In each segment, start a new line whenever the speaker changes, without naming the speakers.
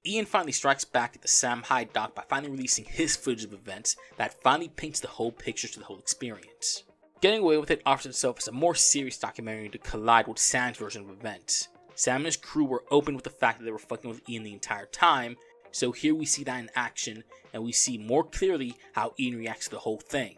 Ian finally strikes back at the Sam Hyde doc by finally releasing his footage of events that finally paints the whole picture to the whole experience. Getting Away with It offers itself as a more serious documentary to collide with Sam's version of events. Sam and his crew were open with the fact that they were fucking with Ian the entire time, so here we see that in action, and we see more clearly how Ian reacts to the whole thing.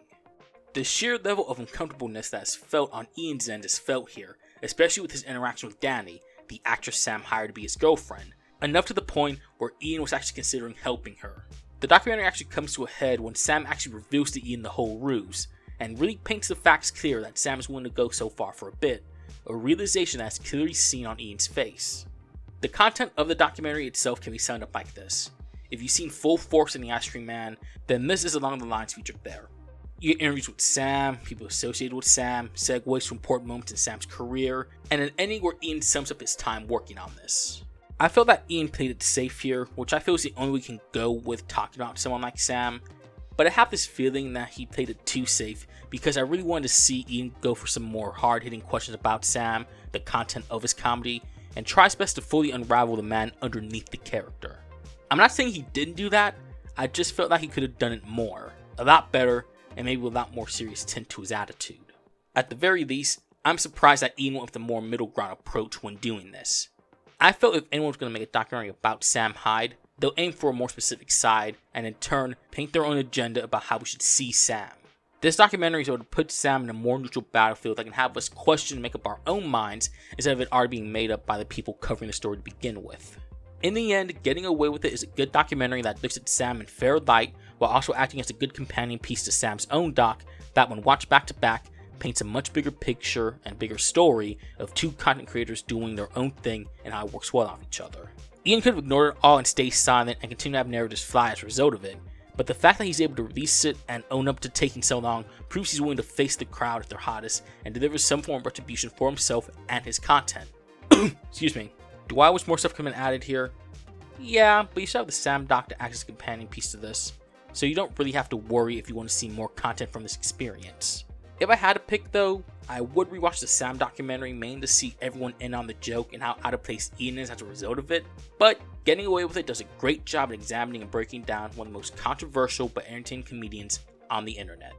The sheer level of uncomfortableness that is felt on Ian's end is felt here, especially with his interaction with Danny, the actress Sam hired to be his girlfriend, enough to the point where Ian was actually considering helping her. The documentary actually comes to a head when Sam actually reveals to Ian the whole ruse, and really paints the facts clear that Sam is willing to go so far for a bit, a realization that is clearly seen on Ian's face. The content of the documentary itself can be summed up like this. If you've seen Full Force in the Extream Man, then this is along the lines featured there. You get interviews with Sam, people associated with Sam, segues from important moments in Sam's career, and an ending where Ian sums up his time working on this. I feel that Ian played it safe here, which I feel is the only way we can go with talking about someone like Sam, but I have this feeling that he played it too safe because I really wanted to see Ian go for some more hard-hitting questions about Sam, the content of his comedy, and try his best to fully unravel the man underneath the character. I'm not saying he didn't do that, I just felt like he could have done it more, a lot better, and maybe with a lot more serious tint to his attitude. At the very least, I'm surprised that Ian went with a more middle ground approach when doing this. I felt if anyone was going to make a documentary about Sam Hyde, they'll aim for a more specific side, and in turn, paint their own agenda about how we should see Sam. This documentary is able to put Sam in a more neutral battlefield that can have us question and make up our own minds, instead of it already being made up by the people covering the story to begin with. In the end, Getting Away with It is a good documentary that looks at Sam in fair light, while also acting as a good companion piece to Sam's own doc that, when watched back to back, paints a much bigger picture and bigger story of two content creators doing their own thing and how it works well off each other. Ian could have ignored it all and stay silent and continue to have narratives fly as a result of it, but the fact that he's able to release it and own up to taking so long proves he's willing to face the crowd at their hottest and deliver some form of retribution for himself and his content. Excuse me. Do I wish more stuff could have been added here? Yeah, but you still have the Sam doc to act as a companion piece to this, so you don't really have to worry if you want to see more content from this experience. If I had to pick though, I would rewatch the Sam documentary mainly to see everyone in on the joke and how out of place Ian is as a result of it, but Getting Away with It does a great job at examining and breaking down one of the most controversial but entertaining comedians on the internet.